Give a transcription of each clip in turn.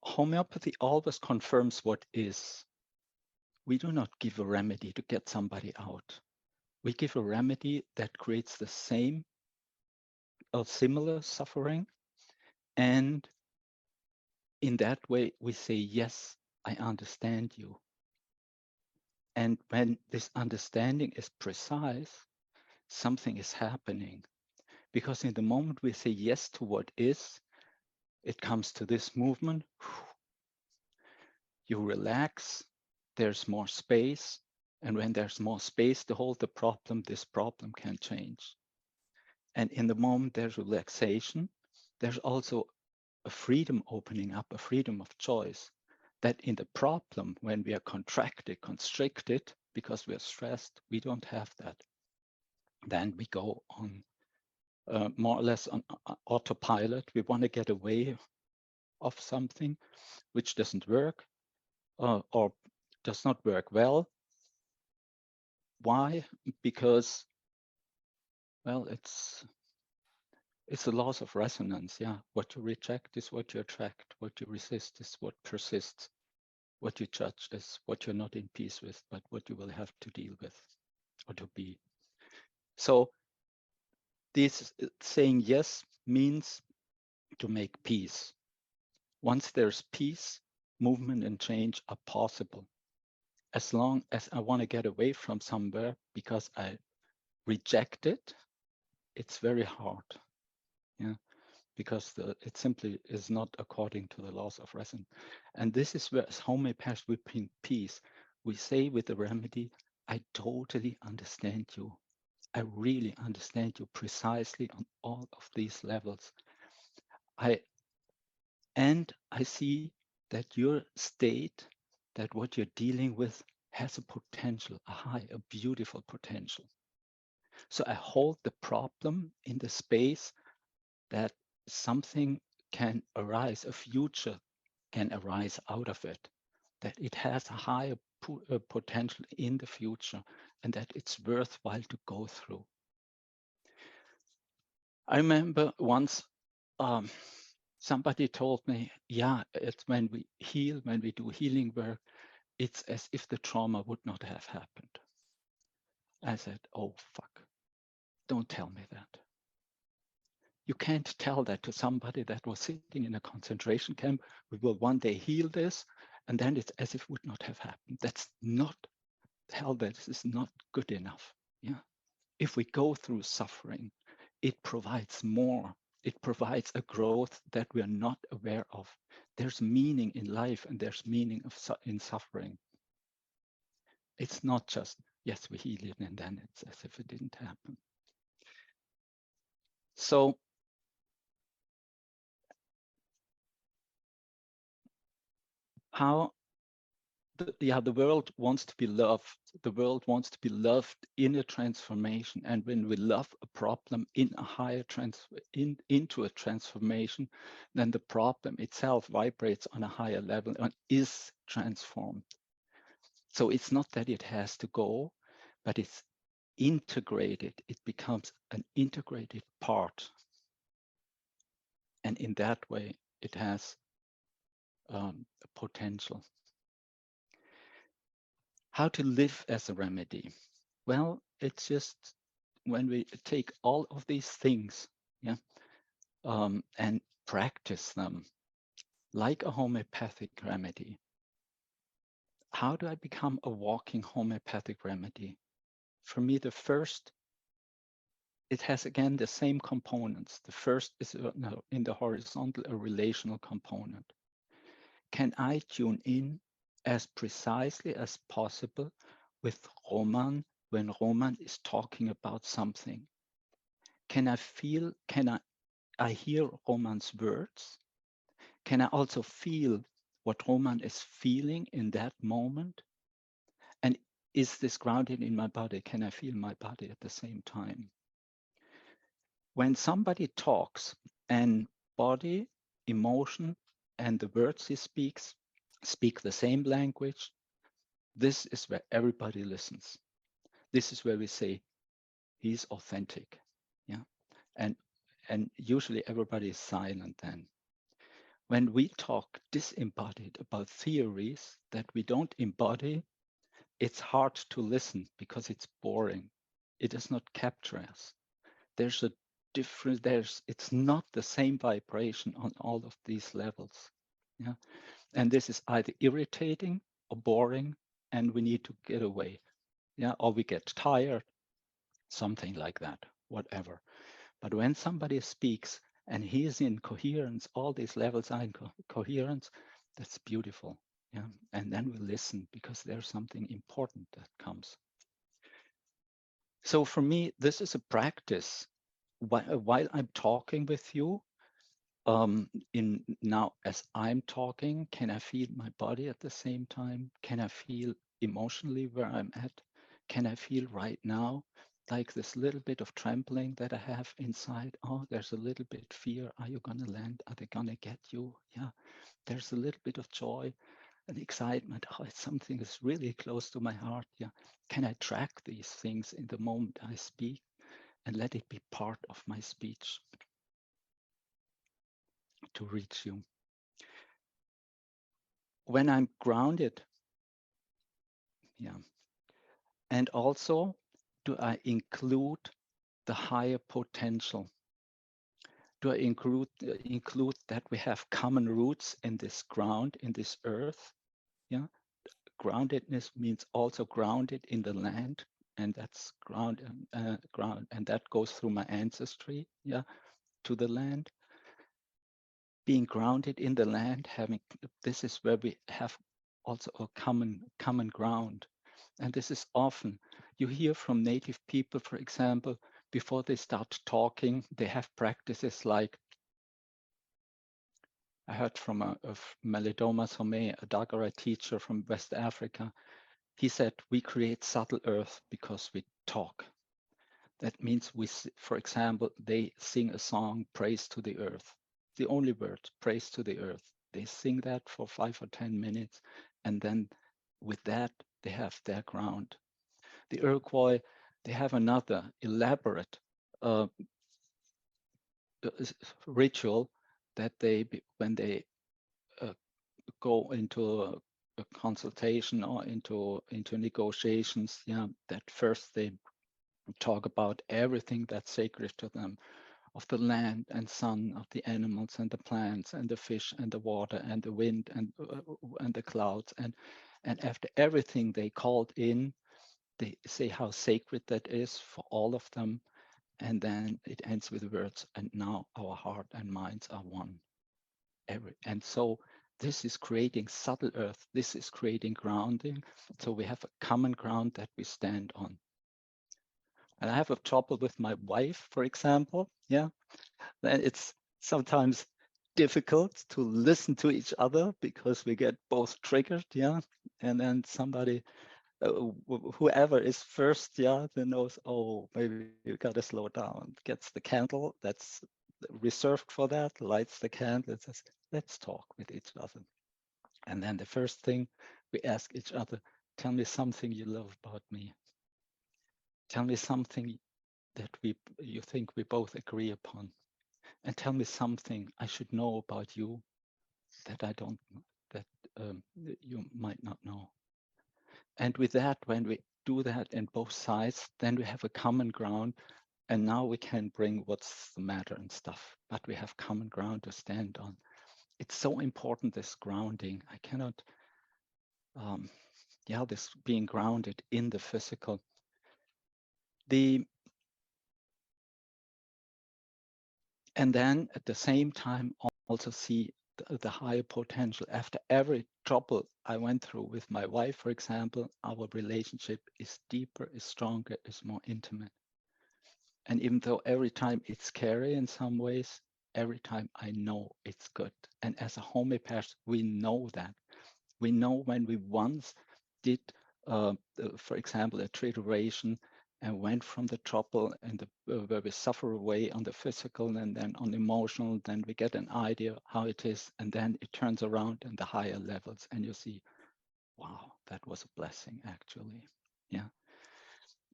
Homeopathy always confirms what is. We do not give a remedy to get somebody out. We give a remedy that creates the same or similar suffering. And in that way, we say, yes, I understand you. And when this understanding is precise, something is happening. Because in the moment we say yes to what is, it comes to this movement. You relax, there's more space. And when there's more space to hold the problem, this problem can change. And in the moment there's relaxation, there's also a freedom opening up, a freedom of choice. That in the problem, when we are contracted, constricted, because we are stressed, we don't have that. Then we go on more or less on autopilot. We want to get away of something which doesn't work or does not work well. Why? Because, well, it's the laws of resonance. Yeah, what you reject is what you attract. What you resist is what persists. What you judge is what you're not in peace with, but what you will have to deal with or to be. So this saying yes means to make peace. Once there's peace, movement and change are possible. As long as I want to get away from somewhere because I reject it, it's very hard. Yeah, because it simply is not according to the laws of resonance. And this is where, as homeopaths, we bring peace. We say with the remedy, I totally understand you. I really understand you precisely on all of these levels. I see that your state, that what you're dealing with has a potential, a high, a beautiful potential. So I hold the problem in the space that something can arise, a future can arise out of it, that it has a higher potential in the future, and that it's worthwhile to go through. I remember once somebody told me, yeah, it's when we heal, when we do healing work, it's as if the trauma would not have happened. I said, oh, fuck, don't tell me that. You can't tell that to somebody that was sitting in a concentration camp. We will one day heal this, and then it's as if it would not have happened. That's not, hell, that is not good enough. Yeah. If we go through suffering, it provides more. It provides a growth that we are not aware of. There's meaning in life and there's meaning in suffering. It's not just, yes, we heal it and then it's as if it didn't happen. So how, the world wants to be loved. The world wants to be loved in a transformation. And when we love a problem in a higher into a transformation, then the problem itself vibrates on a higher level and is transformed. So it's not that it has to go, but it's integrated. It becomes an integrated part. And in that way, it has a potential. How to live as a remedy? Well, it's just when we take all of these things, yeah, and practice them like a homeopathic remedy. How do I become a walking homeopathic remedy? For me, the first, it has again the same components. The first is in the horizontal, a relational component. Can I tune in as precisely as possible with Roman when Roman is talking about something? Can I feel, can I hear Roman's words? Can I also feel what Roman is feeling in that moment? And is this grounded in my body? Can I feel my body at the same time? When somebody talks and body, emotion, and the words he speaks speak the same language, this is where everybody listens. This is where we say he's authentic. Yeah. And usually everybody is silent then. When we talk disembodied about theories that we don't embody, it's hard to listen because it's boring. It does not capture us. There's a difference. It's not the same vibration on all of these levels. Yeah. And this is either irritating or boring, and we need to get away. Yeah. Or we get tired, something like that, whatever. But when somebody speaks and he is in coherence, all these levels are in coherence, that's beautiful. Yeah. And then we listen because there's something important that comes. So for me, this is a practice. While I'm talking with you, in now as I'm talking, can I feel my body at the same time? Can I feel emotionally where I'm at? Can I feel right now like this little bit of trembling that I have inside? Oh, there's a little bit fear. Are you gonna land? Are they gonna get you? Yeah. There's a little bit of joy and excitement. Oh, it's something that's really close to my heart. Yeah. Can I track these things in the moment I speak and let it be part of my speech to reach you? When I'm grounded, yeah. And also, do I include the higher potential? Do I include that we have common roots in this ground, in this earth? Yeah. Groundedness means also grounded in the land, and that's ground, and that goes through my ancestry, yeah, to the land. Being grounded in the land, having this is where we have also a common ground. And this is often, you hear from native people, for example, before they start talking, they have practices like, I heard from Malidoma Somé, a Dagara teacher from West Africa. He said, we create subtle earth because we talk. That means for example, they sing a song, praise to the earth. The only word, praise to the earth. They sing that for 5 or 10 minutes. And then with that, they have their ground. The Iroquois, they have another elaborate uh, ritual that when they uh, go into a consultation or into negotiations, yeah, that first they talk about everything that's sacred to them, of the land and sun, of the animals and the plants and the fish and the water and the wind and the clouds, and after everything they called in, they say how sacred that is for all of them. And then it ends with words, and now our heart and minds are one. And so this is creating subtle earth. This is creating grounding. So we have a common ground that we stand on. And I have a trouble with my wife, for example. Yeah, then it's sometimes difficult to listen to each other because we get both triggered. Yeah, and then somebody whoever is first, yeah, then knows, oh, maybe you gotta slow down, gets the candle that's reserved for that, lights the candle, and says, let's talk with each other. And then the first thing we ask each other, tell me something you love about me. Tell me something that you think we both agree upon. And tell me something I should know about you that I don't, that you might not know. And with that, when we do that in both sides, then we have a common ground. And now we can bring what's the matter and stuff, but we have common ground to stand on. It's so important, this grounding. I cannot, this being grounded in the physical. And then at the same time, also see the higher potential. After every trouble I went through with my wife, for example, our relationship is deeper, is stronger, is more intimate. And even though every time it's scary in some ways, every time I know it's good. And as a homeopath, we know that. We know when we once did, for example, a trituration and went from the trouble and where we suffer away on the physical and then on emotional, then we get an idea how it is. And then it turns around in the higher levels and you see, wow, that was a blessing actually. Yeah.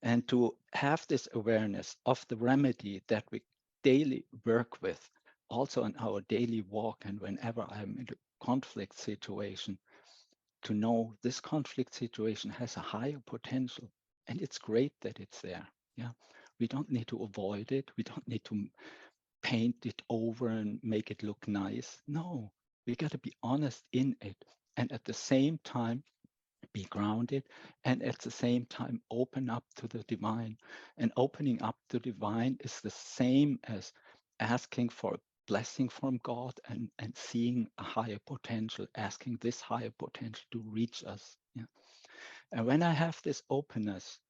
And to have this awareness of the remedy that we daily work with, also in our daily walk and whenever I'm in a conflict situation, to know this conflict situation has a higher potential, and it's great that it's there. Yeah, we don't need to avoid it. We don't need to paint it over and make it look nice. No, we got to be honest in it, and at the same time be grounded, and at the same time open up to the divine. And opening up to divine is the same as asking for a blessing from God, and seeing a higher potential, asking this higher potential to reach us. Yeah. And when I have this openness,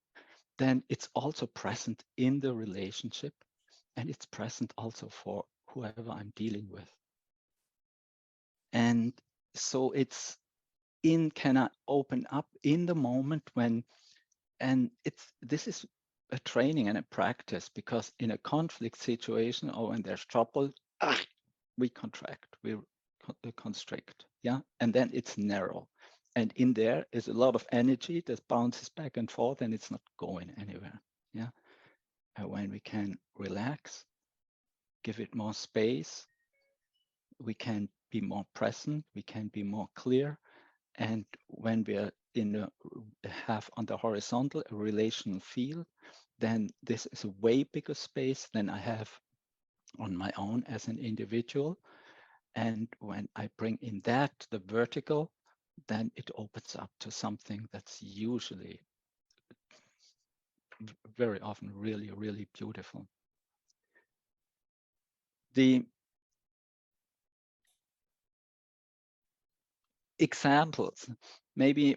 then it's also present in the relationship, and it's present also for whoever I'm dealing with. And so it's can I open up in the moment when, and this is a training and a practice, because in a conflict situation or when there's trouble, we contract, we constrict, yeah, and then it's narrow, and in there is a lot of energy that bounces back and forth, and it's not going anywhere. Yeah, and when we can relax, give it more space, we can be more present, we can be more clear. And when we're have on the horizontal a relational field, then this is a way bigger space than I have on my own as an individual. And when I bring in that, the vertical, then it opens up to something that's usually very often really, really beautiful. The examples, maybe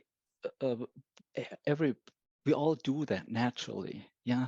we all do that naturally. Yeah,